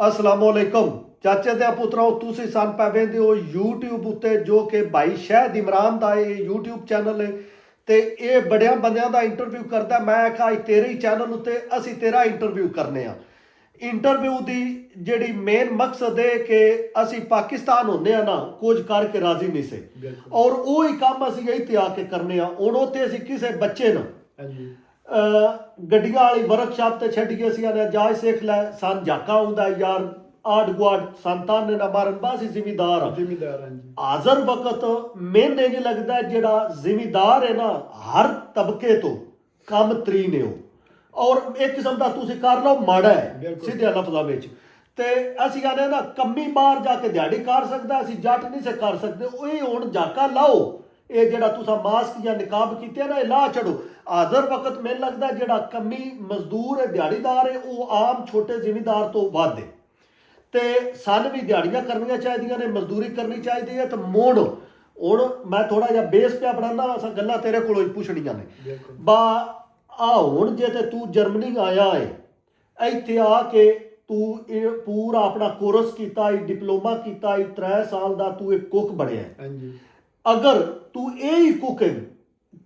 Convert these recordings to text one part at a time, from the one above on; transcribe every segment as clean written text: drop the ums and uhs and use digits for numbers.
असलामुअलैकुम चाचे दे पुत्रों तुसी सन पै वेंदे हो यूट्यूब उत्ते जो कि भाई शाहिद इमरान दा ये यूट्यूब चैनल है ते ये बड़ियां बंदियां दा इंटरव्यू करदा। मैं आखा अज तेरे ही चैनल उत्ते असी तेरा इंटरव्यू करने आ। इंटरव्यू दी जेड़ी मेन मकसद है कि असी पाकिस्तान होंदे आ ना कुछ करके राजी नहीं से और वो ही काम असी यही आके करने आ। हुण उत्ते असी किसे बच्चे ना गड्डियां वाली वर्कशॉप ते छड्डिए सी आने जाच सिख लै सन झाका हुंदा यार आड़ गुआड़ संतान ने ना मारन बस जिमीदार हाजर वक्त मैंने इंज लगदा है जेड़ा जिमीदार है ना हर तबके तो कम तरीन है और एक किस्म का तुसी कर लो माड़ा है सीधे लफ्जां विच ते असी आने ना कम्मी बाहर जाके दिहाड़ी कर सकदा असी जट नहीं से कर सकदे। ओए हुण झाका लाओ ये जेड़ा तुसा मास्क या निकाब कीते ना ला छड़ो। हाजर वक्त मैनूं लगदा जेड़ा कम्मी मजदूर है दिहाड़ीदार है वो आम छोटे जिमीदार तो वध है ते सन भी दिहाड़ियां करनियां चाहिदियां ने मजदूरी करनी चाहिदी है। तो मुड़ हुण मैं थोड़ा जिहा बेस पे बनाना असां गल्लां तेरे कोलों ही पुछणियां ने बा आ हुण जे ते तू जर्मनी आया है इत्थे आके तू पूरा अपना कोर्स कीता डिप्लोमा कीता 3 साल दा तू एक कुक बणिया है। अगर तू यही कुकिंग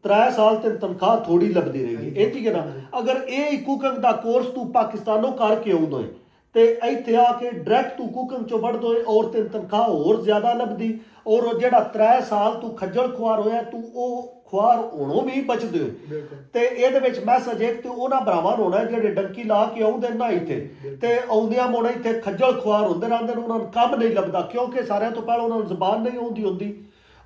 3 साल तेन तनख्वाह थोड़ी लभदी रहेगी इंज के ना अगर यही कुकिंग दा कोर्स तू पाकिस्तानों करके आउंदा है ते इत्थे आके डायरैक्ट तू कुकिंग चो बढ़ दो और तेन तनख्वाह होर ज्यादा लभदी और जेड़ा 3 साल तू खज्जल खुआर होया तू ओ खुआर होणों भी बचदे ते इहदे विच मैसेज एक ते उन्हां भरावां नूं होना जेड़े डंकी ला के आउंदे ना इत्थे ते आउंदियां मुड़ इत्थे खज्जल खुआर हुंदे रहिंदे उन्हां नूं कम नहीं लभदा क्योंकि सारियां तो पहले उन्हां नूं ज़बान नहीं आउंदी हुंदी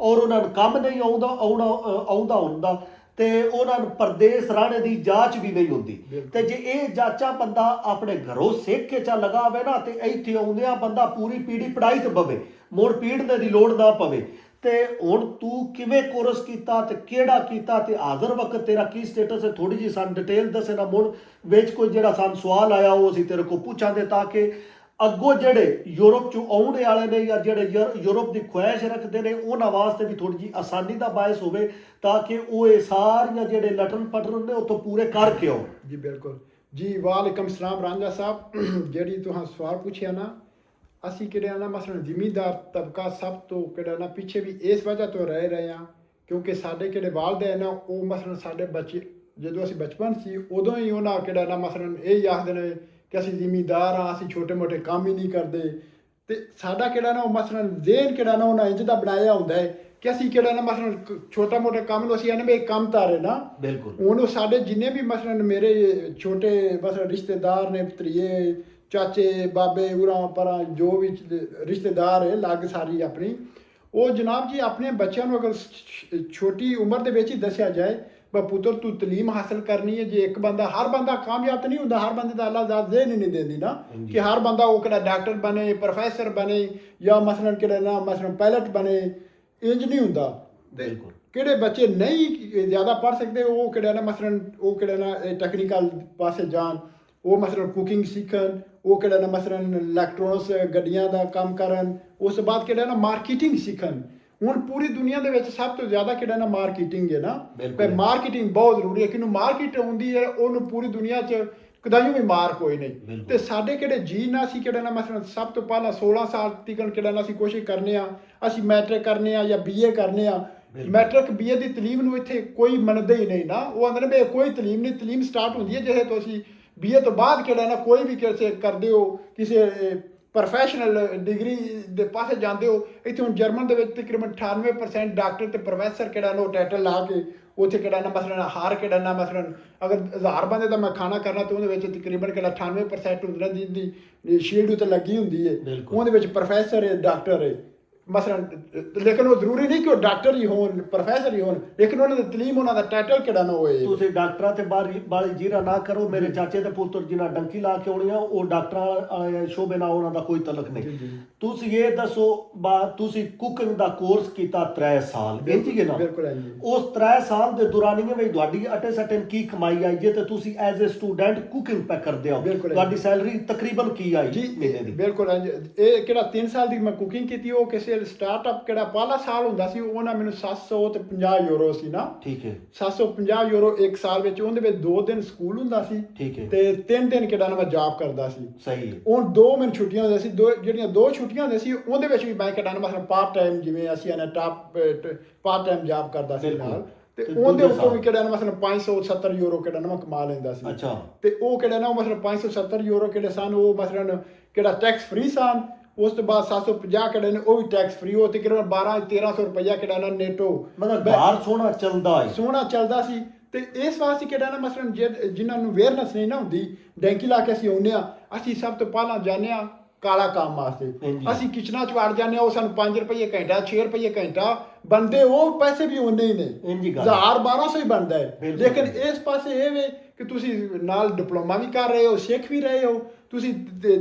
और उन्हां नूं कम नहीं आउंदा हुंदा ते उन्हां नूं परदेस रहने दी जाच भी नहीं हुंदी ते जे ये जाचा बंदा अपने घरों सिख के चा लगावे ना ते इत्थे आउंदियां बंदा पूरी पीढ़ी पढ़ाई ते पवे मुड़ पीढ़ने दी लोड़ ना पवे। ते हुण तू किवें कोर्स कीता ते केड़ा कीता ते हाज़र वक्त तेरा की स्टेटस है थोड़ी जी सन डिटेल दसे ना मुड़ विच कोई जेड़ा सन सवाल आया वो असीं तेरे को पुछांगे ताकि अगों जेड़े यूरोप चों आउणे वाले ने या जेड़े यूरोप की ख्वाहिश रखते हैं उन्हां वास्ते भी थोड़ी जी आसानी का बायस होवे ताकि वो सारियां जेड़े लटन पटन ने उत्थों पूरे करके आओ। जी बिल्कुल जी वालेकुम सलाम रांझा साहब जेड़ी तुहां सवाल पूछिया ना असी किहड़ा ना मसलन जिमीदार तबका सब तो किहड़ा ना पीछे भी इस वजह तो रहे हैं क्योंकि साडे किहड़े वालदैन ना वो मसलन साडे बच्चे जो असी बचपन सी उदों ही उन्हां किहड़ा ना मसलन यही आखदे ने कि असी जिमीदार हाँ असी छोटे मोटे काम ही नहीं करते ते साडा किहड़ा ना मसलन ज़हन किहड़ा ना उन्हां इंज दा बनाया हुंदा है कि असी किहड़ा ना मसलन छोटा मोटा काम असी आने भी काम तारे ना बिल्कुल हुण साडे जिन्ने भी मसलन मेरे छोटे मसलन रिश्तेदार ने भतरीए चाचे बाबे उरा परा जो भी रिश्तेदार है लग सारी अपनी वो जनाब जी अपने बच्चों को अगर छोटी उम्र के ही दसिया जाए पुत्र तू तलीम हासिल करनी है जे एक बंदा हर बंदा कामयाब तो नहीं होंदा हर बंदे दा अल्लाह ज़ात ज़हन ही नहीं देंदी ना कि हर बंदा वो किहड़ा डॉक्टर बने प्रोफैसर बने या मसलन किहड़ा ना मसलन पायलट बने इंज नहीं होंदा बिल्कुल किहड़े बच्चे नहीं ज़्यादा पढ़ सकते वो किहड़ा ना मसलन वो किहड़ा ना टैक्नीकल पासे जान वो मसलन कुकिंग सीखन वो किहड़ा ना मसलन इलैक्ट्रॉनिक्स गड्डियां दा काम करन उस बाद किहड़ा ना मार्केटिंग सीखन। हुण पूरी दुनिया दे विच सब तो ज़्यादा किहड़ा ना मार्केटिंग है ना पर मार्केटिंग बहुत जरूरी है कि मार्केट आउंदी है उन्होंने पूरी दुनिया च कदाइयों भी मार कोई नहीं ते साडे किहड़े जी ना असीं किहड़ा ना मसलन सब तो पहला 16 साल तक किहड़ा ना असीं कोशिश करने असीं मैट्रिक करने या BA करने मैट्रिक BA की तलीम नूं इत्थे कोई मनदे ही नहीं ना वो आंदे ने कोई तलीम नहीं तलीम स्टार्ट होंदी है जिसे तो असीं BA तो बाद किहड़ा ना कोई भी किसे करदे हो किसे प्रोफैशनल डिग्री दे पासे जाते हो इत्थे हुण जर्मन दे विच तकरीबन 98% डॉक्टर ते प्रोफैसर किहड़ा ना टाइटल ला के उत्थे किहड़ा ना मसलन हर किहड़ा ना मसलन अगर 1000 बंदे दा मैं खाना करना तो उहदे विच तकरीबन किहड़ा 98% हुंदे ने जिंदी शील्ड उत्ते लगी हुंदी है उहदे विच प्रोफैसर है डॉक्टर है मसलन लेकिन वो जरूरी नहीं कि वो डॉक्टर ही होन प्रोफैसर ही होन लेकिन उन्होंने तलीम उन्होंने टाइटल किहड़ा ना होए तुसीं डॉक्टरां ते बाली जीरा ना करो मेरे चाचे दे पुत्र जिन्हां डंकी ला के आउणी वो डॉक्टरां शोबे नाल उन्हां दा कोई तलक नहीं। तुसीं ये दसो बा तुसीं कुकिंग दा कोर्स कीता 3 साल इंज ही ना बिल्कुल उस 3 साल दे दौरानिए विच तुहाडी अटे सटन की कमाई आई जे ते तुसीं एज ए स्टूडेंट कुकिंग पे करदे हो तुहाडी सैलरी तकरीबन की आई जी महीने दी बिल्कुल ये किहड़ा 3 साल दी मैं कुकिंग कीती वो किसे ਇਨੀਸ਼ੀਅਲ ਸਟਾਰਟਅਪ ਕਿਹੜਾ ਪਹਿਲਾ ਸਾਲ ਹੁੰਦਾ ਸੀ ਉਹਨਾਂ ਮੈਨੂੰ 750 ਯੂਰੋ ਸੀ ਨਾ, ਠੀਕ ਹੈ 750 ਯੂਰੋ ਇੱਕ ਸਾਲ ਵਿੱਚ। ਉਹਦੇ ਵਿੱਚ 2 ਦਿਨ ਸਕੂਲ ਹੁੰਦਾ ਸੀ ਠੀਕ ਹੈ ਤੇ 3 ਦਿਨ ਕਿਹੜਾ ਨਾ ਮੈਂ ਜੌਬ ਕਰਦਾ ਸੀ। ਸਹੀ ਹੈ। ਹੁਣ 2 ਮੈਨੂੰ ਛੁੱਟੀਆਂ ਹੁੰਦੀਆਂ ਸੀ, ਜਿਹੜੀਆਂ 2 ਛੁੱਟੀਆਂ ਹੁੰਦੀਆਂ ਸੀ ਉਹਦੇ ਵਿੱਚ ਵੀ ਮੈਂ ਕਿਹੜਾ ਨਾ ਮਤਲਬ ਪਾਰਟ ਟਾਈਮ, ਜਿਵੇਂ ਅਸੀਂ ਆਨੇ ਪਾਰਟ ਟਾਈਮ ਜੌਬ ਕਰਦਾ ਸੀ ਨਾਲ, ਤੇ ਉਹਦੇ ਉੱਤੋਂ ਵੀ ਕਿਹੜਾ ਨਾ ਮਤਲਬ 570 ਯੂਰੋ ਕਿਹੜਾ ਨਾ ਮੈਂ ਕਮਾ ਲੈਂਦਾ ਸੀ। ਅੱਛਾ। ਤੇ ਉਹ ਕਿਹੜਾ ਨਾ ਮਤਲਬ 570 ਯੂਰੋ ਕਿਹੜੇ ਸਨ, ਉਹ ਮਤਲਬ ਕਿਹੜਾ ਟੈਕਸ ਫ੍ਰੀ ਸਨ। ਉਸ ਤੋਂ ਬਾਅਦ 750 ਕਿਹੜੇ ਨੇ ਉਹ ਵੀ ਟੈਕਸ ਫ੍ਰੀ, ਉਹ ਤੇ ਕਿਹੜਾ 1200-1300 ਰੁਪਇਆ ਕਿਹੜਾ ਨਾ ਨੇਟੋ, ਮਤਲਬ ਘਰ ਸੋਹਣਾ ਚੱਲਦਾ ਹੈ, ਸੋਹਣਾ ਚੱਲਦਾ ਸੀ। ਤੇ ਇਸ ਵਾਸਤੇ ਕਿਹੜਾ ਨਾ ਮਸਲਨ ਜਿਨ੍ਹਾਂ ਨੂੰ ਅਵੇਅਰਨੈਸ ਨਹੀਂ ਨਾ ਹੁੰਦੀ, ਡੈਂਕੀ ਲਾ ਕੇ ਅਸੀਂ ਆਉਂਦੇ ਹਾਂ, ਅਸੀਂ ਸਭ ਤੋਂ ਪਹਿਲਾਂ ਜਾਂਦੇ ਹਾਂ ਕਾਲਾ ਕੰਮ ਵਾਸਤੇ। ਅਸੀਂ ਕਿਚਨਾਂ 'ਚ ਵੜ ਜਾਂਦੇ ਹਾਂ, ਉਹ ਸਾਨੂੰ 5 ਰੁਪਏ ਘੰਟਾ 6 ਰੁਪਏ ਘੰਟਾ ਬਣਦੇ, ਉਹ ਪੈਸੇ ਵੀ ਉਨੇ ਹੀ ਨੇ, 1000-1200 ਹੀ ਬਣਦਾ ਹੈ। ਲੇਕਿਨ ਇਸ ਪਾਸੇ ਇਹ ਵੇ ਕਿ ਤੁਸੀਂ ਨਾਲ ਡਿਪਲੋਮਾ ਵੀ ਕਰ ਰਹੇ ਹੋ, ਸਿੱਖ ਵੀ ਰਹੇ ਹੋ, ਤੁਸੀਂ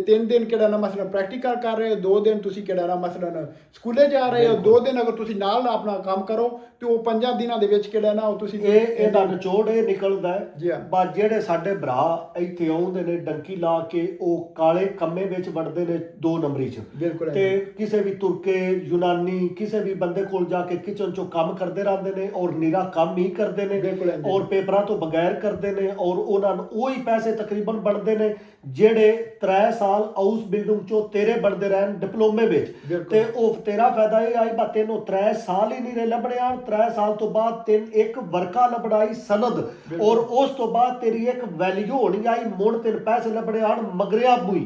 3 ਦਿਨ ਕਿਹੜਾ ਨਾ ਮਸਲਨ ਪ੍ਰੈਕਟੀਕਲ ਕਰ ਰਹੇ ਹੋ, 2 ਦਿਨ ਤੁਸੀਂ ਕਿਹੜਾ ਨਾ ਮਸਲਨ ਸਕੂਲੇ ਜਾ ਰਹੇ ਹੋ, 2 ਦਿਨ ਅਗਰ ਤੁਸੀਂ ਨਾਲ ਆਪਣਾ ਕੰਮ ਕਰੋ ਤੇ ਉਹ 5 ਦਿਨਾਂ ਦੇ ਵਿੱਚ ਕਿਹੜਾ ਨਾ ਉਹ ਤੁਸੀਂ ਇਹਦਾ ਨਿਚੋੜ ਇਹ ਨਿਕਲਦਾ ਜੀ ਹੈ। ਬਸ ਜਿਹੜੇ ਸਾਡੇ ਭਰਾ ਇੱਥੇ ਆਉਂਦੇ ਨੇ ਡੰਕੀ ਲਾ ਕੇ, ਉਹ ਕਾਲੇ ਕੰਮੇ ਵਿੱਚ ਵੜਦੇ ਨੇ 2 ਨੰਬਰੀ 'ਚ। ਬਿਲਕੁਲ। ਤੇ ਕਿਸੇ ਵੀ ਤੁਰਕੇ ਯੂਨਾਨੀ ਕਿਸੇ ਵੀ ਬੰਦੇ ਕੋਲ ਜਾ ਕੇ ਕਿਚਨ 'ਚੋਂ ਕੰਮ ਕਰਦੇ ਰਹਿੰਦੇ ਨੇ, ਔਰ ਨਿਰਾ ਕੰਮ ਹੀ ਕਰਦੇ ਨੇ, ਔਰ ਪੇਪਰਾਂ ਤੋਂ ਬਗੈਰ ਕਰਦੇ ਨੇ, ਔਰ ਉਹਨਾਂ ਨੂੰ ਉਹੀ ਪੈਸੇ ਤਕਰੀਬਨ ਬਣਦੇ ਨੇ ਜਿਹੜੇ 3 ਸਾਲ ਉਸ ਬਿਲਡਿੰਗ 'ਚੋਂ ਤੇਰੇ ਬਣਦੇ ਰਹਿਣ ਡਿਪਲੋਮੇ ਵਿੱਚ। ਤੇ ਉਹ ਤੇਰਾ ਫਾਇਦਾ ਇਹ ਆਈ ਬਾ ਤੈਨੂੰ 3 ਸਾਲ ਹੀ ਨਹੀਂ ਲੱਭਣੇ ਆਣ, 3 ਸਾਲ ਤੋਂ ਬਾਅਦ ਤੈਨੂੰ ਇੱਕ ਵਰਕਾ ਲੱਭਣਾਈ ਸਨਦ, ਔਰ ਉਸ ਤੋਂ ਬਾਅਦ ਤੇਰੀ ਇੱਕ ਵੈਲਿਊ ਹੋਣੀ ਆਈ, ਮੁੜ ਤੈਨੂੰ ਪੈਸੇ ਲੱਭਣੇ ਆਣ ਮਗਰਿਆ ਬੂਈ।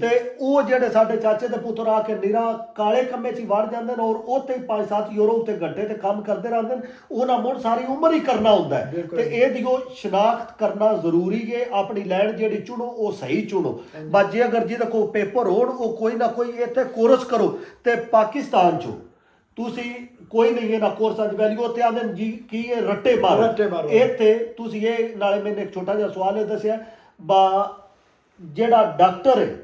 ਤੇ ਉਹ ਜਿਹੜੇ ਸਾਡੇ ਚਾਚੇ ਦੇ ਪੁੱਤਰ ਆ ਕੇ ਨਿਰਾ ਕਾਲੇ ਕੰਮੇ 'ਚ ਵੜ ਜਾਂਦੇ ਨੇ, ਔਰ ਉੱਥੇ 5-7 ਯੂਰੋ ਉੱਤੇ ਘੰਟੇ ਤੇ ਕੰਮ ਕਰਦੇ ਰਹਿੰਦੇ ਨੇ, ਉਹਨਾਂ ਮੁੜ ਸਾਰੀ ਉਮਰ ਹੀ ਕਰਨਾ ਹੁੰਦਾ ਹੈ। ਤੇ ਇਹਦੀ ਉਹ ਸ਼ਨਾਖਤ ਕਰਨਾ ਜ਼ਰੂਰੀ ਹੈ। ਆਪਣੀ ਲੈਣ ਜਿਹੜੀ ਚੁਣੋ ਉਹ ਸਹੀ ਚੁਣੋ। ਬਸ ਜੇ ਅਗਰ ਜਿਹਦੇ ਕੋਲ ਪੇਪਰ ਹੋਣ ਉਹ ਕੋਈ ਨਾ ਕੋਈ ਇੱਥੇ ਕੋਰਸ ਕਰੋ। ਤੇ ਪਾਕਿਸਤਾਨ 'ਚੋਂ ਤੁਸੀਂ ਕੋਈ ਨਹੀਂ ਇਹਨਾਂ ਕੋਰਸਾਂ 'ਚ ਵੈਲਿਊ, ਉੱਥੇ ਆਉਂਦੇ ਨੇ ਜੀ ਕੀ ਇਹ ਰੱਟੇ ਮਾਰੋ। ਇੱਥੇ ਤੁਸੀਂ ਇਹ ਨਾਲੇ ਮੈਨੂੰ ਇੱਕ ਛੋਟਾ ਜਿਹਾ ਸਵਾਲ ਇਹ ਦੱਸਿਆ ਬਾ ਜਿਹੜਾ ਡਾਕਟਰ ਹੈ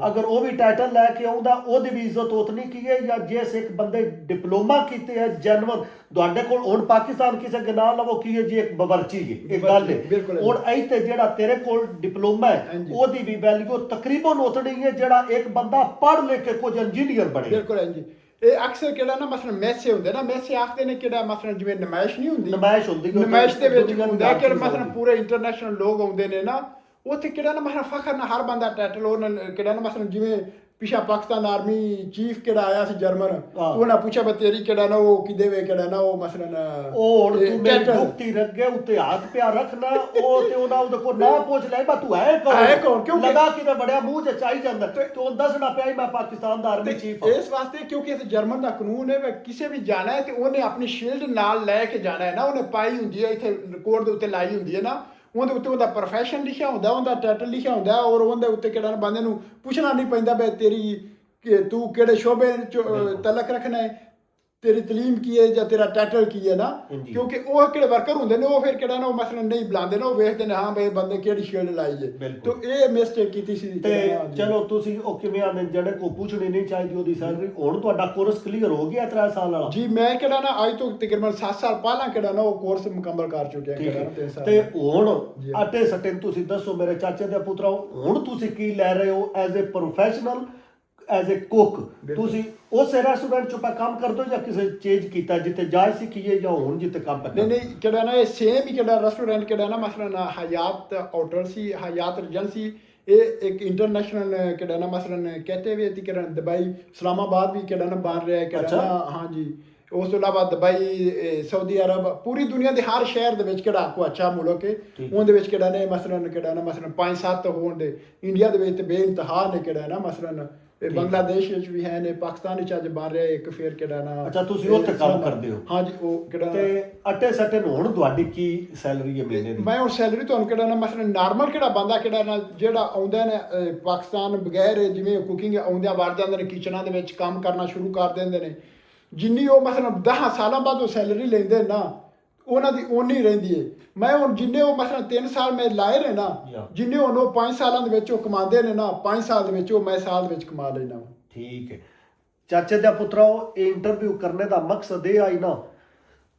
ਅਗਰ ਉਹ ਵੀ ਟਾਈਟਲ ਲੈ ਕੇ ਆਉਂਦਾ ਉਹਦੀ ਵੀ ਇੱਜ਼ਤ ਉਤਨੀ ਕੀ ਹੈ, ਜਾਂ ਜੇ ਸਿੱਖ ਬੰਦੇ ਡਿਪਲੋਮਾ ਕੀਤੇ ਹੈ ਜੈਨੂਅਨ ਤੁਹਾਡੇ ਕੋਲ ਹੁਣ ਪਾਕਿਸਤਾਨ ਕਿਸੇ ਦੇ ਨਾਲ ਲਵੋ ਕੀ ਹੈ ਜੀ ਇੱਕ ਬਵਰਚੀ ਹੈ, ਇੱਕ ਗੱਲ ਹੈ। ਹੁਣ ਇੱਥੇ ਜਿਹੜਾ ਤੇਰੇ ਕੋਲ ਡਿਪਲੋਮਾ ਹੈ ਉਹਦੀ ਵੀ ਵੈਲਿਊ ਤਕਰੀਬਨ ਉਤਨੀ ਹੈ ਜਿਹੜਾ ਇੱਕ ਬੰਦਾ ਪੜ੍ਹ ਲਿਖ ਕੇ ਕੁਝ ਇੰਜੀਨੀਅਰ ਬਣੇ। ਬਿਲਕੁਲ ਹਾਂਜੀ। ਇਹ ਅਕਸਰ ਕਿਹੜਾ ਨਾ ਮਸਲਨ ਮੈਸੇ ਹੁੰਦੇ ਨਾ, ਮੈਸੇ ਆਖਦੇ ਨੇ ਕਿਹੜਾ ਮਸਲਨ ਜਿਵੇਂ ਨਮਾਇਸ਼ ਨਹੀਂ ਹੁੰਦੀ, ਨਮਾਇਸ਼ ਹੁੰਦੀ, ਨਮਾਇਸ਼ ਦੇ ਵਿੱਚ ਹੁੰਦਾ ਕਿ ਮਸਲਨ ਪੂਰੇ ਇੰਟਰਨੈਸ਼ਨਲ ਲੋਕ ਆਉਂਦੇ ਨੇ ਨਾ, ਉੱਥੇ ਕਿਹੜਾ ਨਾ ਮਸਲਨ ਫਖਰ ਨਾਲ ਹਰ ਬੰਦਾ ਟਾਈਟਲ ਉਹਨਾਂ ਕਿਹੜਾ ਨਾ ਮਸਲਨ ਜਿਵੇਂ ਪਿਛਾ ਪਾਕਿਸਤਾਨ ਆਰਮੀ ਚੀਫ ਕਿਹੜਾ ਆਇਆ ਸੀ ਜਰਮਨ, ਉਹਨਾਂ ਪੁੱਛਿਆ ਬਈ ਤੇਰੀ ਕਿਹੜਾ ਨਾ ਉਹ ਕਿਦੇ ਵੇ ਕਿਹੜਾ ਨਾ ਉਹ ਮਸਲਨ ਉਹ ਹੁਣ ਤੂੰ ਮੇਰੀ ਮੁਕਤੀ ਰੱਖੇ ਉੱਤੇ ਹੱਥ ਪਿਆ ਰੱਖਣਾ, ਉਹ ਤੇ ਉਹਨਾਂ ਉਹਦੇ ਕੋਲ ਨਾ ਪੁੱਛ ਲੈ ਬਾ ਤੂੰ ਹੈ ਕੌਣ, ਕਿਉਂ ਲਗਾ ਕਿਤੇ ਬੜਿਆ ਮੂੰਹ 'ਚ ਚਾਈ ਜਾਂਦਾ ਤੇ ਉਹ ਦੱਸਣਾ ਪਿਆ ਮੈਂ ਪਾਕਿਸਤਾਨ ਦਾ ਆਰਮੀ ਚੀਫ। ਇਸ ਵਾਸਤੇ ਕਿਉਂਕਿ ਇਹ ਜਰਮਨ ਦਾ ਕਾਨੂੰਨ ਹੈ ਕਿਸੇ ਵੀ ਜਾਣਾ ਹੈ ਤੇ ਉਹਨੇ ਆਪਣੀ ਸ਼ੀਲਡ ਨਾਲ ਲੈ ਕੇ ਜਾਣਾ ਹੈ ਨਾ, ਉਹਨੇ ਪਾਈ ਹੁੰਦੀ ਹੈ ਇੱਥੇ ਕੋਡ ਦੇ ਉੱਤੇ ਲਾਈ ਹੁੰਦੀ ਹੈ ਨਾ, ਉਹਦੇ ਉੱਤੇ ਉਹਦਾ ਪ੍ਰੋਫੈਸ਼ਨ ਲਿਖਿਆ ਹੁੰਦਾ, ਉਹਦਾ ਟਾਈਟਲ ਲਿਖਿਆ ਹੁੰਦਾ, ਔਰ ਉਹਦੇ ਉੱਤੇ ਕਿਹੜਾ ਬੰਦੇ ਨੂੰ ਪੁੱਛਣਾ ਨਹੀਂ ਪੈਂਦਾ ਬਈ ਤੇਰੀ ਤੂੰ ਕਿਹੜੇ ਸ਼ੋਬੇ 'ਚ ਤਲਕ ਰੱਖਣਾ ਹੈ, ਤੇਰੀ ਤਲੀਮ ਕੀ ਹੈ ਜਾਂ ਤੇਰਾ ਟਾਈਟਲ ਕੀ ਹੈ ਨਾ, ਕਿਉਂਕਿ ਉਹ ਕਿਹੜੇ ਵਰਕਰ ਹੁੰਦੇ ਨੇ ਉਹ ਫਿਰ ਕਿਹੜਾ ਨਾ ਉਹ ਮਸਲਨ ਨਹੀਂ ਬੁਲਾਉਂਦੇ ਨੇ, ਉਹ ਵੇਖਦੇ ਨੇ ਹਾਂ ਬਈ ਬੰਦੇ ਕਿਹੜੀ ਸ਼ੀਲਡ ਲਾਈ ਹੈ। ਤਾਂ ਇਹ ਮਿਸਟੇਕ ਕੀਤੀ ਸੀ। ਤੇ ਚਲੋ ਤੁਸੀਂ ਉਹ ਕਿਵੇਂ ਆਨੇ ਜਿਹੜੇ ਕੋ ਪੁੱਛਣੀ ਨਹੀਂ ਚਾਹੀਦੀ ਉਹਦੀ ਸੈਲਰੀ, ਹੁਣ ਤੁਹਾਡਾ ਕੋਰਸ ਕਲੀਅਰ ਹੋ ਗਿਆ 3 ਸਾਲ ਵਾਲਾ? ਜੀ ਮੈਂ ਕਿਹੜਾ ਨਾ ਅੱਜ ਤੋਂ ਤਕਰੀਬਨ 7 ਸਾਲ ਪਹਿਲਾਂ ਕਿਹੜਾ ਨਾ ਉਹ ਕੋਰਸ ਮੁਕੰਮਲ ਕਰ ਚੁੱਕਿਆ ਕਿਹੜਾ ਨਾ 3 ਸਾਲ। ਤੇ ਹੁਣ ਅਟੇ ਸਟੇ ਤੁਸੀਂ ਦੱਸੋ ਮੇਰੇ ਚਾਚੇ ਦੇ ਪੁੱਤਰੋ, ਹੁਣ ਤੁਸੀਂ ਕੀ ਲੈ ਰਹੇ ਹੋ as a professional as a cook? ਤੁਸੀਂ ਉਸੇ ਰੈਸਟੋਰੈਂਟ 'ਚ ਕੰਮ ਕਰਦੇ ਹੋ ਜਾਂ ਕਿਸੇ ਚੇਂਜ ਕੀਤਾ ਜਿੱਥੇ ਜਾਇ ਸਿੱਖੀਏ ਜਾਂ ਹੁਣ ਜਿੱਥੇ ਕੰਮ ਕਰਦੇ? ਨਹੀਂ ਕਿਹੜਾ ਨਾ ਇਹ ਸੇਮ ਹੀ ਕਿਹੜਾ ਰੈਸਟੋਰੈਂਟ ਕਿਹੜਾ ਨਾ ਮਸਲਨ ਹਯਾਤ ਹੋਟਲ ਸੀ, ਹਯਾਤ ਏਜੰਸੀ, ਇਹ ਇੱਕ ਇੰਟਰਨੈਸ਼ਨਲ ਕਿਹੜਾ ਨਾ ਮਸਲਨ ਕਹਤੇ ਵੀ ਕਿਹੜਾ ਦੁਬਈ ਇਸਲਾਮਾਬਾਦ ਵੀ ਕਿਹੜਾ ਨਾ ਬਣ ਰਿਹਾ ਕਿਹੜਾ ਨਾ। ਹਾਂਜੀ ਉਸ ਤੋਂ ਇਲਾਵਾ ਦੁਬਈ, ਸਾਊਦੀ ਅਰਬ, ਪੂਰੀ ਦੁਨੀਆ ਦੇ ਹਰ ਸ਼ਹਿਰ ਦੇ ਵਿੱਚ ਕਿਹੜਾ ਕੋ ਅੱਛਾ ਮੁਲਕ ਹੈ, ਉਹਦੇ ਵਿੱਚ ਕਿਹੜਾ ਨੇ ਮਸਲਨ ਕਿਹੜਾ ਨਾ ਮਸਲਨ 5-7 ਹੋਣ ਦੇ, ਇੰਡੀਆ ਦੇ ਵਿੱਚ ਬੇਇੰਤਹਾ ਨੇ ਕਿਹੜਾ ਨਾ ਮਸਲਨ, ਬੰਗਲਾਦੇਸ਼ ਵਿੱਚ ਵੀ ਹੈ ਨੇ, ਪਾਕਿਸਤਾਨ ਵਿੱਚ ਅੱਜ ਬਣ ਰਿਹਾ ਇੱਕ ਫੇਰ ਕਿਹੜਾ ਨਾ। ਅੱਛਾ ਤੁਸੀਂ ਉੱਥੇ ਕੰਮ ਕਰਦੇ ਹੋ? ਹਾਂਜੀ ਉਹ ਕਿਹੜਾ ਤੇ ਅਟੇ ਸਟੇ ਹੁਣ ਤੁਹਾਡੀ ਕੀ ਸੈਲਰੀ ਹੈ ਮਹੀਨੇ ਦੀ? ਮੈਂ ਹੁਣ ਸੈਲਰੀ ਤੁਹਾਨੂੰ ਕਿਹੜਾ ਨਾ ਮਸਲਨ ਨਾਰਮਲ ਕਿਹੜਾ ਬੰਦਾ ਕਿਹੜਾ ਨਾ ਜਿਹੜਾ ਆਉਂਦਾ ਨੇ ਪਾਕਿਸਤਾਨ ਬਗੈਰ ਜਿਵੇਂ ਕੁਕਿੰਗ ਆਉਂਦਿਆਂ ਵੜ ਜਾਂਦੇ ਨੇ ਕਿਚਨਾਂ ਦੇ ਵਿੱਚ ਕੰਮ ਕਰਨਾ ਸ਼ੁਰੂ ਕਰ ਦਿੰਦੇ ਨੇ, ਜਿੰਨੀ ਉਹ ਮਸਲਨ 10 ਸਾਲਾਂ ਬਾਅਦ ਉਹ ਸੈਲਰੀ ਲੈਂਦੇ ਨਾ ਉਹਨਾਂ ਦੀ ਓਨੀ ਰਹਿੰਦੀ ਹੈ। ਮੈਂ ਹੁਣ ਜਿੰਨੇ ਉਹ ਮਸਲਨ 3 ਸਾਲ ਮੈਂ ਲਾਏ ਨੇ ਨਾ, ਜਿੰਨੇ ਹੁਣ ਉਹ 5 ਸਾਲਾਂ ਦੇ ਵਿੱਚ ਉਹ ਕਮਾਉਂਦੇ ਨੇ ਨਾ, 5 ਸਾਲ ਦੇ ਵਿੱਚ ਉਹ ਮੈਂ ਸਾਲ ਦੇ ਵਿੱਚ ਕਮਾ ਲੈਣਾ। ਠੀਕ ਹੈ ਚਾਚੇ ਦੇ ਪੁੱਤਰੋ, ਇਹ ਇੰਟਰਵਿਊ ਕਰਨੇ ਦਾ ਮਕਸਦ ਇਹ ਆਈ ਨਾ,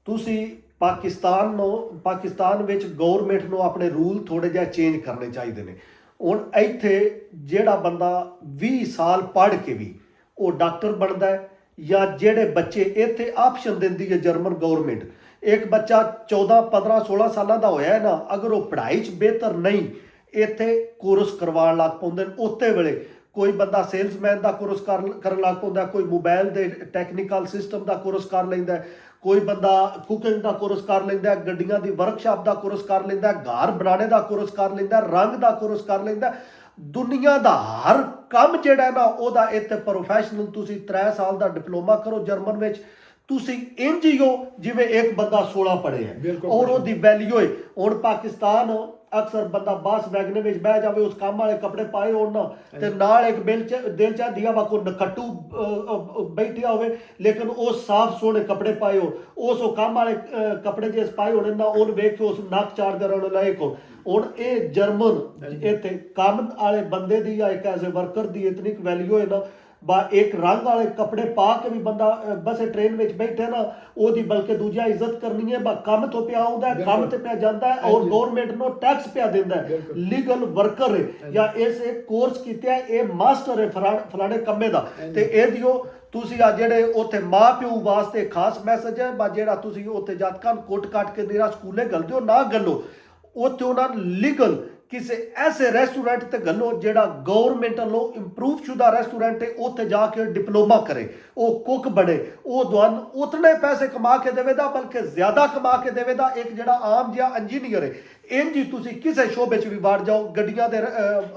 ਤੁਸੀਂ ਪਾਕਿਸਤਾਨ ਵਿੱਚ ਗਵਰਨਮੈਂਟ ਨੂੰ ਆਪਣੇ ਰੂਲ ਥੋੜੇ ਜਿਹਾ ਚੇਂਜ ਕਰਨੇ ਚਾਹੀਦੇ ਨੇ। ਹੁਣ ਇੱਥੇ ਜਿਹੜਾ ਬੰਦਾ 20 ਸਾਲ ਪੜ੍ਹ ਕੇ ਵੀ ਉਹ ਡਾਕਟਰ ਬਣਦਾ ਹੈ ਜਾਂ ਜਿਹੜੇ ਬੱਚੇ ਇੱਥੇ ਆਪਸ਼ਨ ਦਿੰਦੀ ਹੈ ਜਰਮਨ ਗਵਰਨਮੈਂਟ, ਇੱਕ ਬੱਚਾ 14 15 16 ਸਾਲਾਂ ਦਾ ਹੋਇਆ ਹੈ ਨਾ, ਅਗਰ ਉਹ ਪੜ੍ਹਾਈ 'ਚ ਬਿਹਤਰ ਨਹੀਂ, ਇੱਥੇ ਕੋਰਸ ਕਰਵਾਉਣ ਲੱਗ ਪਾਉਂਦੇ ਨੇ। ਉੱਤੇ ਵੇਲੇ ਕੋਈ ਬੰਦਾ ਸੇਲਸਮੈਨ ਦਾ ਕੋਰਸ ਕਰਨ ਲੱਗ ਪਾਉਂਦਾ, ਕੋਈ ਮੋਬਾਈਲ ਦੇ ਟੈਕਨੀਕਲ ਸਿਸਟਮ ਦਾ ਕੋਰਸ ਕਰ ਲੈਂਦਾ, ਕੋਈ ਬੰਦਾ ਕੁਕਿੰਗ ਦਾ ਕੋਰਸ ਕਰ ਲੈਂਦਾ, ਗੱਡੀਆਂ ਦੀ ਵਰਕਸ਼ਾਪ ਦਾ ਕੋਰਸ ਕਰ ਲੈਂਦਾ, ਘਰ ਬਣਾਉਣੇ ਦਾ ਕੋਰਸ ਕਰ ਲੈਂਦਾ, ਰੰਗ ਦਾ ਕੋਰਸ ਕਰ ਲੈਂਦਾ। ਦੁਨੀਆ ਦਾ ਹਰ ਕੰਮ ਜਿਹੜਾ ਨਾ ਉਹਦਾ ਇੱਥੇ ਪ੍ਰੋਫੈਸ਼ਨਲ, ਤੁਸੀਂ 3 ਸਾਲ ਦਾ ਡਿਪਲੋਮਾ ਕਰੋ ਜਰਮਨ ਵਿੱਚ, ਤੁਸੀਂ ਇੰਜ ਹੀ ਹੋ ਜਿਵੇਂ ਇੱਕ ਬੰਦਾ 16 ਪੜ੍ਹੇ ਹੈ ਔਰ ਉਹਦੀ ਵੈਲਿਊ ਹੈ। ਹੁਣ ਪਾਕਿਸਤਾਨ ਅਕਸਰ ਬੰਦਾ ਬੱਸ ਵੈਗਨ ਵਿੱਚ ਬਹਿ ਜਾਵੇ, ਉਸ ਕੰਮ ਵਾਲੇ ਕੱਪੜੇ ਪਾਏ ਹੋਣ ਨਾ, ਤੇ ਨਾਲ ਇੱਕ ਦਿਲ ਚਾਹਦੀ ਆ ਵਾ ਕੋਈ ਨਕੱਟੂ ਬੈਠਿਆ ਹੋਵੇ ਲੇਕਿਨ ਉਹ ਸਾਫ਼ ਸੋਹਣੇ ਕੱਪੜੇ ਪਾਏ ਹੋ, ਉਸ ਉਹ ਕੰਮ ਵਾਲੇ ਕੱਪੜੇ ਜੇ ਪਾਏ ਹੋਣੇ ਨਾ, ਉਹਨੂੰ ਵੇਖ ਕੇ ਉਸ ਨੱਕ ਚਾੜ ਕਰਨ ਲਾਇਕ ਹੋ। ਹੁਣ ਇਹ ਜਰਮਨ ਇੱਥੇ ਕੰਮ ਵਾਲੇ ਬੰਦੇ ਦੀ ਜਾਂ ਇੱਕ ਐਜ਼ ਏ ਵਰਕਰ ਦੀ ਇਤਨੀ ਕੁ ਵੈਲਿਊ ਹੈ ਨਾ, ਬਾ ਇੱਕ ਰੰਗ ਵਾਲੇ ਕੱਪੜੇ ਪਾ ਕੇ ਵੀ ਬੰਦਾ ਬਸ ਟ੍ਰੇਨ ਵਿੱਚ ਬੈਠੇ ਨਾ, ਉਹਦੀ ਬਲਕਿ ਦੂਜਾ ਇੱਜ਼ਤ ਕਰਨੀ ਹੈ। ਬਾ ਕੰਮ ਤੋਂ ਪਿਆ ਆਉਂਦਾ, ਕੰਮ ਤੇ ਪਿਆ ਜਾਂਦਾ ਹੈ ਔਰ ਗਵਰਨਮੈਂਟ ਨੂੰ ਟੈਕਸ ਪਿਆ ਦਿੰਦਾ ਹੈ, ਲੀਗਲ ਵਰਕਰ ਹੈ ਜਾਂ ਇਸ ਇੱਕ ਕੋਰਸ ਕੀਤਾ, ਇਹ ਮਾਸਟਰ ਹੈ ਫਲਾਣੇ ਕੰਮੇ ਦਾ। ਤੇ ਇਹ ਦਿਓ ਤੁਸੀਂ ਆ ਜਿਹੜੇ ਉੱਥੇ ਮਾਂ ਪਿਓ ਵਾਸਤੇ ਖਾਸ ਮੈਸੇਜ ਹੈ, ਬਾ ਜਿਹੜਾ ਤੁਸੀਂ ਉੱਥੇ ਜੱਤਕਾਂ ਕੁੱਟ ਕੱਟ ਕੇ ਨਿਰਾ ਸਕੂਲੇ ਗਲਦੇ ਹੋ ਨਾ ਗੱਲੋ, ਉੱਥੇ ਉਹਨਾਂ ਲੀਗਲ ਕਿਸੇ ਐਸੇ ਰੈਸਟੋਰੈਂਟ ਤੇ ਗੱਲੋ ਜਿਹੜਾ ਗਵਰਨਮੈਂਟ ਵੱਲੋਂ ਇੰਪਰੂਵ ਸ਼ੁਦਾ ਰੈਸਟੋਰੈਂਟ ਹੈ, ਉੱਥੇ ਜਾ ਕੇ ਡਿਪਲੋਮਾ ਕਰੇ, ਉਹ ਕੁੱਕ ਬਣੇ, ਉਹ ਤੁਹਾਨੂੰ ਉਤਨੇ ਪੈਸੇ ਕਮਾ ਕੇ ਦੇਵੇਗਾ ਬਲਕਿ ਜ਼ਿਆਦਾ ਕਮਾ ਕੇ ਦੇਵੇਗਾ ਇੱਕ ਜਿਹੜਾ ਆਮ ਜਿਹਾ ਇੰਜੀਨੀਅਰ ਹੈ। ਇੰਜ ਹੀ ਤੁਸੀਂ ਕਿਸੇ ਸ਼ੋਬੇ 'ਚ ਵੀ ਵੜ ਜਾਓ, ਗੱਡੀਆਂ ਦੇ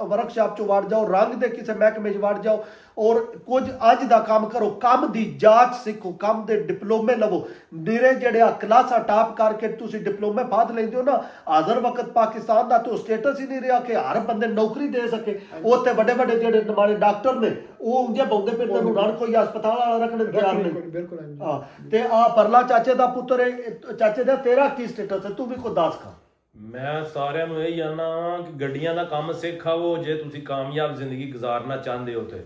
ਵਰਕਸ਼ਾਪ 'ਚ ਵੜ ਜਾਓ, ਰੰਗ ਦੇ ਕਿਸੇ ਮਹਿਕਮੇ 'ਚ ਵੜ ਜਾਓ ਔਰ ਕੁਝ ਅੱਜ ਦਾ ਕੰਮ ਕਰੋ, ਕੰਮ ਦੀ ਜਾਂਚ ਸਿੱਖੋ, ਕੰਮ ਦੇ ਡਿਪਲੋਮੇ ਲਵੋ। ਨਿਰੇ ਜਿਹੜੇ ਆ ਕਲਾਸਾਂ ਟਾਪ ਕਰਕੇ ਤੁਸੀਂ ਡਿਪਲੋਮੇ ਬਾਅਦ ਲੈਂਦੇ ਹੋ ਨਾ, ਹਾਜ਼ਰ ਵਕਤ ਪਾਕਿਸਤਾਨ ਦਾ ਤਾਂ ਸਟੇਟਸ ਹੀ ਨਹੀਂ ਰਿਹਾ ਕਿ ਹਰ ਬੰਦੇ ਨੌਕਰੀ ਦੇ ਸਕੇ। ਉੱਥੇ ਵੱਡੇ ਵੱਡੇ ਜਿਹੜੇ ਨਮਾਲੇ ਡਾਕਟਰ ਨੇ ਉਹ ਉਂਝੇ ਬੌਂਦੇ ਫਿਰਦੇ ਨੂੰ ਰਣ ਕੋਈ ਹਸਪਤਾਲ ਵਾਲਾ ਰੱਖਣ ਨੂੰ ਤਿਆਰ ਨਹੀਂ। ਹਾਂ, ਤੇ ਆ ਪਰਲਾ ਚਾਚੇ ਦਾ ਪੁੱਤਰ ਹੈ, ਚਾਚੇ ਦਾ ਤੇਰਾ ਕੀ ਸਟੇਟਸ ਹੈ, ਤੂੰ ਵੀ ਕੋਈ ਦੱਸ ਖਾ। ਮੈਂ ਸਾਰਿਆਂ ਨੂੰ ਇਹ ਜਾਣਨਾ ਕਿ ਗੱਡੀਆਂ ਦਾ ਕੰਮ ਸਿੱਖਾਵੋ ਜੇ ਤੁਸੀਂ ਕਾਮਯਾਬ ਜ਼ਿੰਦਗੀ ਗੁਜ਼ਾਰਨਾ ਚਾਹੁੰਦੇ ਹੋ। ਤੇ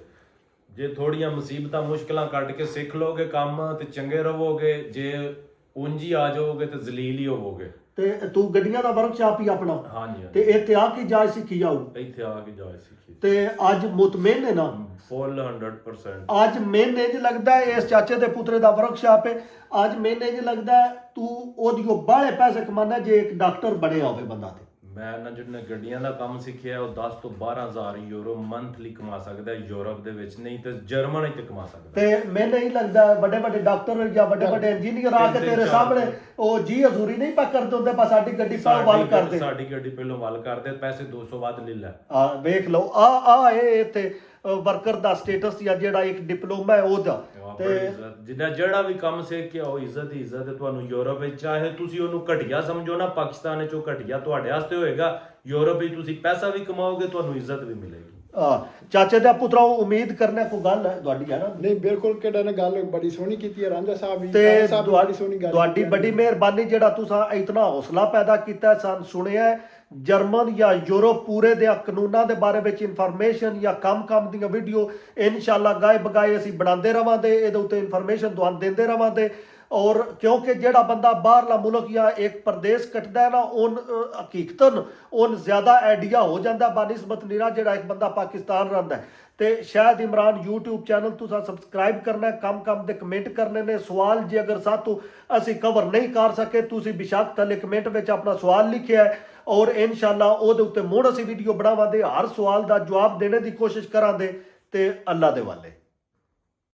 ਜੇ ਥੋੜੀਆਂ ਮੁਸੀਬਤਾਂ ਮੁਸ਼ਕਲਾਂ ਕੱਢ ਕੇ ਸਿੱਖ ਲੋਗੇ ਕੰਮ ਤੇ ਚੰਗੇ ਰਹੋਗੇ, ਜੇ ਉਂਝ ਹੀ ਆ ਜਾਓਗੇ ਤੇ ਜ਼ਲੀਲ ਹੀ ਹੋਵੋਗੇ। ਤੇ ਤੂੰ ਗੱਡੀਆਂ ਦਾ ਵਰਕਸ਼ਾਪ ਹੀ ਆਪਣਾ? ਹਾਂਜੀ। ਤੇ ਇੱਥੇ ਆ ਕੇ ਜਾਚ ਸਿੱਖੀ ਜਾਊ? ਇੱਥੇ ਆ ਕੇ ਜਾਚ ਸਿੱਖੀ। ਤੇ ਅੱਜ ਮੁਤਮਿਨ ਹੈ ਨਾ? ਫੁੱਲ 100%। ਅੱਜ ਮੈਨੂੰ ਇੰਜ ਲੱਗਦਾ ਹੈ ਇਸ ਚਾਚੇ ਦੇ ਪੁੱਤਰੇ ਦਾ ਵਰਕਸ਼ਾਪ ਹੈ, ਅੱਜ ਮੈਨੂੰ ਇੰਜ ਲੱਗਦਾ ਤੂੰ ਉਹਦੀ ਬਾਹਲੇ ਪੈਸੇ ਕਮਾਨਾ ਜੇ ਇੱਕ ਡਾਕਟਰ ਬਣਿਆ ਹੋਵੇ ਬੰਦਾ। ਤੇ ਮੈਂ ਨਾ ਜਿਹਨੇ ਗੱਡੀਆਂ ਦਾ ਕੰਮ ਸਿੱਖਿਆ ਉਹ 10 ਤੋਂ 12,000 ਯੂਰੋ ਮੰਥਲੀ ਕਮਾ ਸਕਦਾ ਯੂਰਪ ਦੇ ਵਿੱਚ, ਨਹੀਂ ਤੇ ਜਰਮਨ ਵਿੱਚ ਕਮਾ ਸਕਦਾ। ਤੇ ਮੈਨੂੰ ਨਹੀਂ ਲੱਗਦਾ ਵੱਡੇ ਵੱਡੇ ਡਾਕਟਰ ਜਾਂ ਵੱਡੇ ਵੱਡੇ ਇੰਜੀਨੀਅਰ ਆ ਕੇ ਤੇਰੇ ਸਾਹਮਣੇ ਉਹ ਜੀ ਹਜ਼ੂਰੀ ਨਹੀਂ ਪਾ ਕਰਦੇ ਹੁੰਦੇ, ਬਸ ਸਾਡੀ ਗੱਡੀ ਪਹਿਲਾਂ ਵੱਲ ਕਰਦੇ, ਸਾਡੀ ਗੱਡੀ ਪਹਿਲਾਂ ਵੱਲ ਕਰਦੇ, ਪੈਸੇ 200 ਵੱਧ ਲੈ ਲੈ। ਵੇਖ ਲਓ ਆ ਇਹ ਇੱਥੇ ਵਰਕਰ ਦਾ ਸਟੇਟਸ ਜਾਂ ਜਿਹੜਾ ਇੱਕ ਡਿਪਲੋਮਾ ਹੈ ਉਹਦਾ। ਤੇ ਜਿਹੜਾ ਵੀ ਕੰਮ ਸਿੱਖ ਕੇ ਉਹ ਇੱਜ਼ਤ ਹੀ ਇੱਜ਼ਤ ਹੈ ਤੁਹਾਨੂੰ ਯੂਰਪ ਵਿੱਚ। ਚਾਹੇ ਤੁਸੀਂ ਉਹਨੂੰ ਘਟੀਆ ਸਮਝੋ ਨਾ, ਪਾਕਿਸਤਾਨ ਵਿੱਚ ਉਹ ਘਟੀਆ ਤੁਹਾਡੇ ਵਾਸਤੇ ਹੋਏਗਾ, ਯੂਰਪ ਵਿੱਚ ਤੁਸੀਂ ਪੈਸਾ ਵੀ ਕਮਾਓਗੇ, ਤੁਹਾਨੂੰ ਇੱਜ਼ਤ ਵੀ ਮਿਲੇਗੀ। ਚਾਚੇ ਦਾ ਪੁੱਤਰਾ ਉਮੀਦ ਕਰਨਾ ਕੋਈ ਗੱਲ ਹੈ ਤੁਹਾਡੀ ਹੈ ਨਾ? ਨਹੀਂ ਬਿਲਕੁਲ, ਕਿਹੜਾ ਨੇ ਗੱਲ ਬੜੀ ਸੋਹਣੀ ਕੀਤੀ ਹੈ ਰਾਂਝਾ ਸਾਹਿਬ ਵੀ, ਤੇ ਤੁਹਾਡੀ ਬੜੀ ਮਿਹਰਬਾਨੀ ਜਿਹੜਾ ਤੁਸੀਂ ਇਤਨਾ ਹੌਸਲਾ ਪੈਦਾ ਕੀਤਾ, ਸਾਨੂੰ ਸੁਣਿਆ ਜਰਮਨ ਜਾਂ ਯੂਰਪ ਪੂਰੇ ਦੇ ਕਾਨੂੰਨਾਂ ਦੇ ਬਾਰੇ ਵਿੱਚ ਇਨਫੋਰਮੇਸ਼ਨ ਜਾਂ ਕੰਮ ਦੀਆਂ ਵੀਡੀਓ ਇਨਸ਼ਾਅੱਲਾ ਗਾਏ ਬਗਾਏ ਅਸੀਂ ਬਣਾਉਂਦੇ ਰਵਾਂਗੇ, ਇਹਦੇ ਉੱਤੇ ਇਨਫੋਰਮੇਸ਼ਨ ਤੁਹਾਨੂੰ ਦਿੰਦੇ ਰਵਾਂਗੇ। ਔਰ ਕਿਉਂਕਿ ਜਿਹੜਾ ਬੰਦਾ ਬਾਹਰਲਾ ਮੁਲਕ ਜਾਂ ਇੱਕ ਪ੍ਰਦੇਸ਼ ਕੱਟਦਾ ਨਾ, ਉਹਨ ਹਕੀਕਤਨ ਉਹਨ ਜ਼ਿਆਦਾ ਆਈਡੀਆ ਹੋ ਜਾਂਦਾ ਬਨਿਸਬਤ ਨਿਰਾ ਜਿਹੜਾ ਇੱਕ ਬੰਦਾ ਪਾਕਿਸਤਾਨ ਰਹਿੰਦਾ। ਤੇ ਸ਼ਾਇਦ ਇਮਰਾਨ YouTube ਚੈਨਲ ਤੁਸੀਂ ਸਬਸਕ੍ਰਾਈਬ ਕਰਨਾ, ਕੰਮ ਦੇ ਕਮੈਂਟ ਕਰਨੇ ਨੇ, ਸਵਾਲ ਜੇ ਅਗਰ ਸਾਤੋਂ ਅਸੀਂ ਕਵਰ ਨਹੀਂ ਕਰ ਸਕੇ ਤੁਸੀਂ ਬੇਸ਼ੱਕ ਥੱਲੇ ਕਮੈਂਟ ਵਿੱਚ ਆਪਣਾ ਸਵਾਲ ਲਿਖਿਆ ਹੈ ਔਰ ਇਨਸ਼ਾਅੱਲਾ ਉਹਦੇ ਉੱਤੇ ਮੁੜ ਅਸੀਂ ਵੀਡੀਓ ਬਣਾਵਾਂਗੇ, ਹਰ ਸਵਾਲ ਦਾ ਜਵਾਬ ਦੇਣੇ ਦੀ ਕੋਸ਼ਿਸ਼ ਕਰਾਂਗੇ। ਤੇ ਅੱਲਾ ਦੇ ਵਾਲੇ।